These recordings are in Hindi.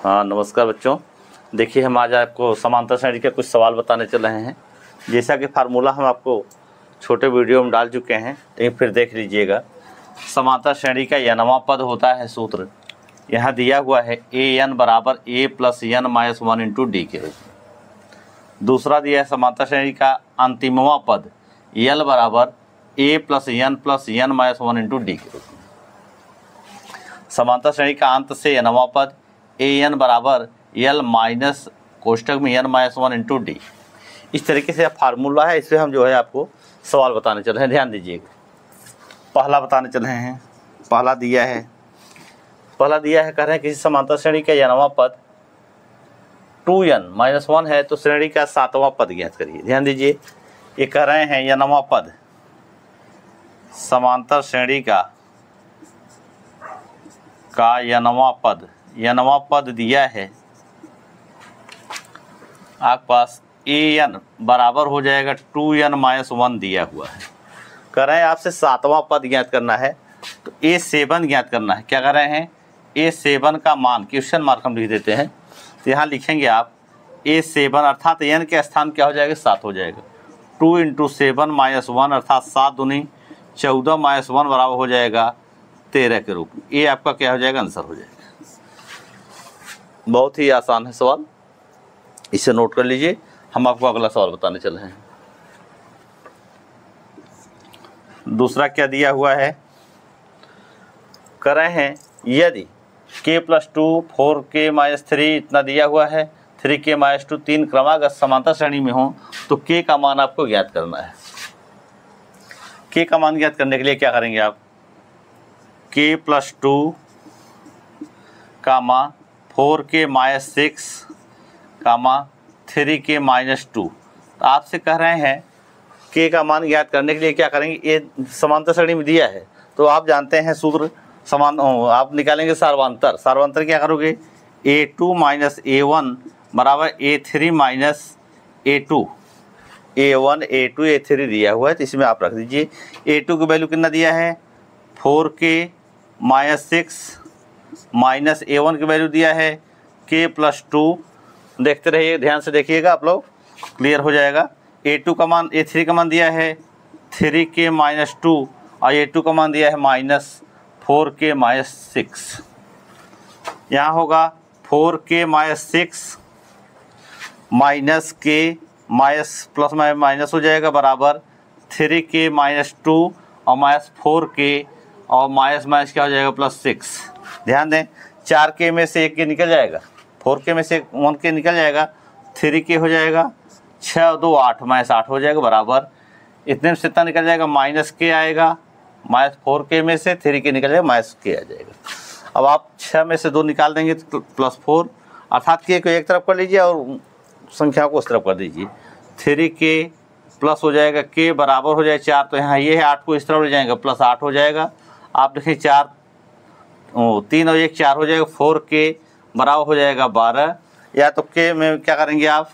हाँ नमस्कार बच्चों। देखिए हम आज आपको समांतर श्रेणी के कुछ सवाल बताने चल रहे हैं। जैसा कि फार्मूला हम आपको छोटे वीडियो में डाल चुके हैं, लेकिन फिर देख लीजिएगा। समांतर श्रेणी का nवां पद होता है सूत्र यहाँ दिया हुआ है an बराबर a plus n minus 1 into D के रूप में। दूसरा दिया है समांतर श्रेणी का अंतिमवां पद l बराबर a plus n minus 1 into D के रूप में। समांतर श्रेणी का अंत से nवां पद an बराबर l माइनस कोष्टक में n माइनस 1 इंटू डी। इस तरीके से फार्मूला है, इससे हम जो है आपको सवाल बताने चल रहे हैं। ध्यान दीजिएगा, पहला बताने चल रहे हैं। पहला दिया है कह रहे हैं किसी समांतर श्रेणी का nवां पद 2n माइनस 1 है तो श्रेणी का 7वां पद ज्ञात करिए। ध्यान दीजिए, ये कह रहे हैं nवां पद समांतर श्रेणी का nवां पद दिया है आपके पास an बराबर हो जाएगा 2n माइनस 1 दिया हुआ है। कह रहे हैं आपसे 7वां पद ज्ञात करना है, तो a7 ज्ञात करना है। क्या कर रहे हैं, a7 का मान क्वेश्चन मार्क हम लिख देते हैं, तो यहाँ लिखेंगे आप a7 अर्थात n के स्थान क्या हो जाएगा 7 हो जाएगा। 2 इंटू 7 माइनस 1 अर्थात 7 दूनी 14 माइनस 1 बराबर हो जाएगा 13 के रूप में। ये आपका क्या हो जाएगा, आंसर हो जाएगा। बहुत ही आसान है सवाल, इसे नोट कर लीजिए। हम आपको अगला सवाल बताने चले हैं। दूसरा क्या दिया हुआ है, कर रहे हैं यदि k प्लस 2 4k माइनस 3 इतना दिया हुआ है, 3k माइनस 2 तीन क्रमागत समांतर श्रेणी में हो तो k का मान आपको ज्ञात करना है। k का मान ज्ञात करने के लिए क्या करेंगे आप, k प्लस 2 कामा 4k माइनस 6 कामा 3k माइनस 2। तो आपसे कह रहे हैं k का मान ज्ञात करने के लिए क्या करेंगे, ये समांतर श्रेणी में दिया है तो आप जानते हैं सूत्र समान आप निकालेंगे सार्वंतर क्या करोगे, a2 माइनस a1 बराबर a3 minus a2। a1 a2 a3 दिया हुआ है तो इसमें आप रख दीजिए। a2 की वैल्यू कितना दिया है 4k माइनस 6 माइनस a1 की वैल्यू दिया है k प्लस 2। देखते रहिए, ध्यान से देखिएगा, आप लोग क्लियर हो जाएगा। a2 का मान a3 का मान दिया है 3k माइनस 2 और a2 का मान दिया है माइनस 4k माइनस 6। यहाँ होगा 4k minus 6 minus k minus plus minus हो जाएगा बराबर 3k माइनस 2 और माइनस 4k और माइनस माइनस क्या हो जाएगा प्लस 6। ध्यान दें, 4k में से 1k निकल जाएगा, 4k में से 1k निकल जाएगा, 3k हो जाएगा, 6 और 2 8 माइनस 8 हो जाएगा बराबर इतने में से इतना निकल जाएगा, माइनस k आएगा, माइनस 4k में से 3k निकल जाएगा, माइनस k आ जाएगा। अब आप 6 में से 2 निकाल देंगे तो प्लस 4 अर्थात k को एक तरफ कर लीजिए और संख्या को उस तरफ कर दीजिए। 3k प्लस हो जाएगा k बराबर हो जाएगा 4, तो यहाँ ये है 8 को इस तरफ ले जाएंगे प्लस 8 हो जाएगा। आप देखें 4 3 और 1 4 हो जाएगा, 4k बराबर हो जाएगा 12। या तो k में क्या करेंगे आप,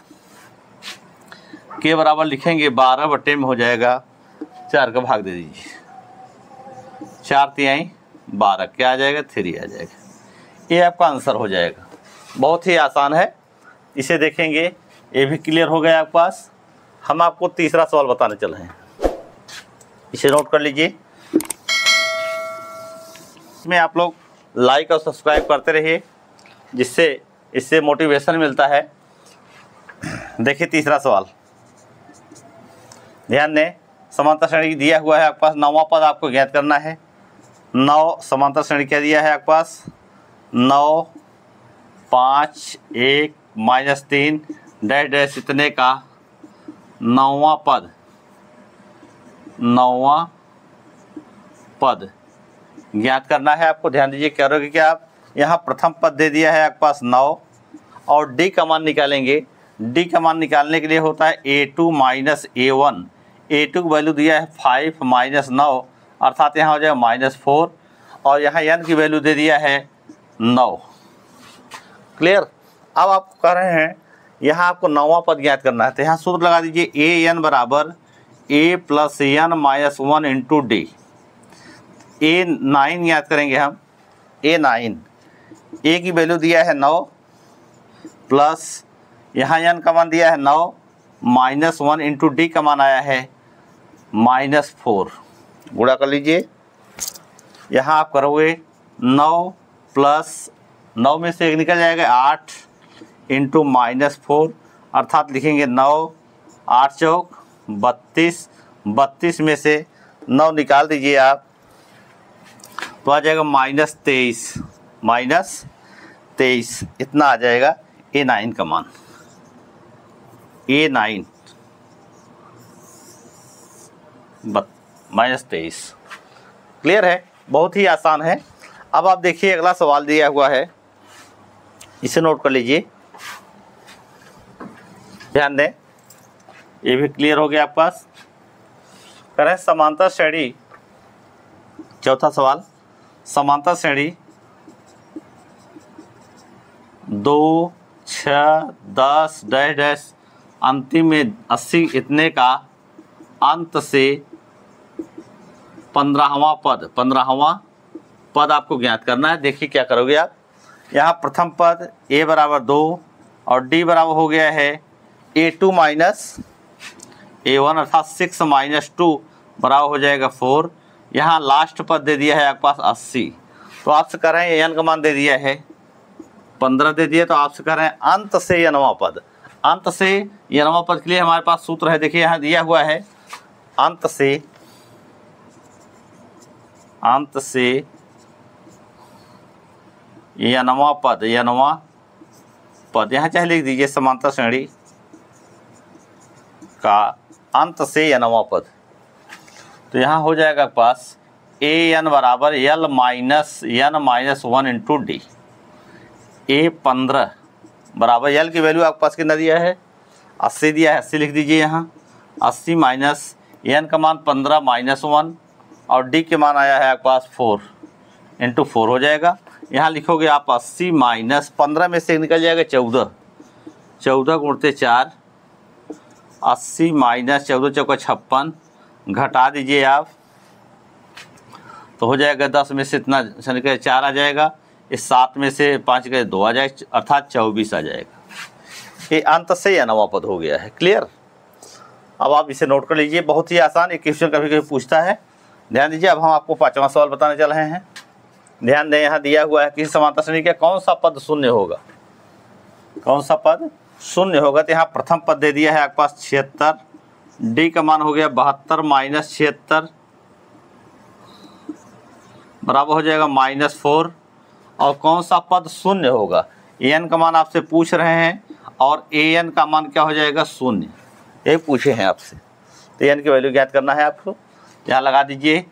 k बराबर लिखेंगे 12 बटे में हो जाएगा 4 का भाग दे दीजिए, 4 तिहाई 12 क्या आ जाएगा 3 आ जाएगा। ये आपका आंसर हो जाएगा। बहुत ही आसान है, इसे देखेंगे ये भी क्लियर हो गया आपके पास। हम आपको तीसरा सवाल बताने चले हैं, इसे नोट कर लीजिए। इसमें आप लोग लाइक और सब्सक्राइब करते रहिए, जिससे इससे मोटिवेशन मिलता है। देखिए तीसरा सवाल, ध्यान दें। समांतर श्रेणी दिया हुआ है आपके पास, 9वां पद आपको ज्ञात करना है। 9 समांतर श्रेणी क्या दिया है आपके पास, 9 5 1 माइनस 3 डैश डैश इतने का 9वां पद ज्ञात करना है आपको। ध्यान दीजिए, करोगे क्या आप, यहाँ प्रथम पद दे दिया है आपके पास 9 और डी का मान निकालेंगे। डी का मान निकालने के लिए होता है a2 माइनस a1। a2 की वैल्यू दिया है 5 माइनस 9 अर्थात यहाँ हो जाएगा माइनस 4 और यहाँ n की वैल्यू दे दिया है 9। क्लियर। अब आप कह रहे हैं यहाँ आपको 9वां पद ज्ञात करना है, तो यहाँ सूत्र लगा दीजिए an बराबर a plus n minus 1 into D. a9 ज्ञात करेंगे हम, a9 a की वैल्यू दिया है 9 प्लस यहाँ n का मान दिया है 9 माइनस 1 इंटू डी का मान आया है -4। गुणा कर लीजिए। यहाँ आप करोगे 9 प्लस 9 में से 1 निकल जाएगा 8 इंटू -4, अर्थात लिखेंगे 9 8 चौक 32, 32 में से 9 निकाल दीजिए आप तो आ जाएगा -23 इतना आ जाएगा A9 का मान। A9 -23। क्लियर है, बहुत ही आसान है। अब आप देखिए अगला सवाल दिया हुआ है, इसे नोट कर लीजिए, ध्यान दें, ये भी क्लियर हो गया आपके पास। करें समांतर श्रेणी, चौथा सवाल, समांतर श्रेणी 2 6 10 डैश डैश अंतिम में 80 इतने का अंत से 15वां पद आपको ज्ञात करना है। देखिए क्या करोगे आप, यहाँ प्रथम पद a बराबर 2 और d बराबर हो गया है A2 माइनस A1, अर्थात 6 माइनस 2 बराबर हो जाएगा 4। यहाँ लास्ट पद दे दिया है आपके पास 80, तो आपसे कह रहे हैं n का मान दे दिया है 15 दे दिया, तो आपसे कह रहे हैं अंत से nवां पद। अंत से nवां पद के लिए हमारे पास सूत्र है, देखिए यहाँ दिया हुआ है अंत से nवां पद यहाँ चाहे लिख दीजिए समांतर श्रेणी का अंत से nवां पद। तो यहाँ हो जाएगा पास an बराबर l minus n minus 1 into D. A15 बराबर l की वैल्यू आपके पास कितना दिया है 80 दिया है, 80 लिख दीजिए यहाँ। 80 माइनस n का मान 15 माइनस 1 और d के मान आया है आपके पास 4 इंटू 4 हो जाएगा। यहाँ लिखोगे आप 80 माइनस 15 में से निकल जाएगा 14, 14 गुणते 4, 80 माइनस 14 चौका 56, घटा दीजिए आप तो हो जाएगा 10 में से इतना निकल 4 आ जाएगा, इस 7 में से 5 के 2 आ जाएगा, अर्थात 24 आ जाएगा। ये अंत से nवां पद हो गया है। क्लियर, अब आप इसे नोट कर लीजिए, बहुत ही आसान। एक क्वेश्चन कभी कभी पूछता है, ध्यान दीजिए। अब हम आपको 5वां सवाल बताने चल रहे हैं। ध्यान दें, यहाँ दिया हुआ है किसी समांतर श्रेणी का कौन सा पद शून्य होगा, कौन सा पद शून्य होगा। तो यहाँ प्रथम पद दे दिया है आपके पास 76, डी का मान हो गया 72 माइनस 76 बराबर हो जाएगा -4। और कौन सा पद शून्य होगा, an का मान आपसे पूछ रहे हैं और an का मान क्या हो जाएगा 0, ये पूछे हैं आपसे। तो an की वैल्यू ज्ञात करना है आपको। यहाँ लगा दीजिए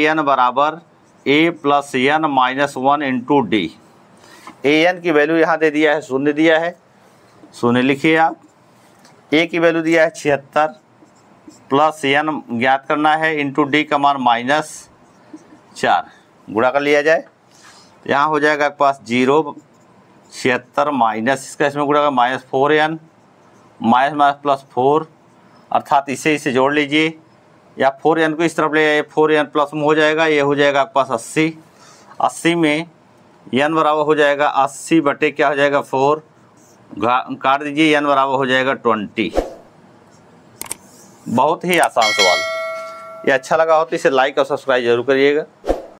an बराबर a plus n minus 1 into D. an की वैल्यू यहाँ दे दिया है 0 दिया है, 0 लिखिए आप। a की वैल्यू दिया है 76 प्लस n ज्ञात करना है इंटू डी का मान -4, गुणा कर लिया जाए। यहाँ हो जाएगा आपके पास 0 76 माइनस इसका इसमें गुणा कर -4n माइनस प्लस 4, अर्थात इसे जोड़ लीजिए या 4n को इस तरफ ले आइए, 4n प्लस में हो जाएगा, ये हो जाएगा आपके पास 80। 80 में n बराबर हो जाएगा 80 बटे क्या हो जाएगा 4, काट दीजिए, n बराबर हो जाएगा 20। बहुत ही आसान सवाल। ये अच्छा लगा हो तो इसे लाइक और सब्सक्राइब जरूर करिएगा।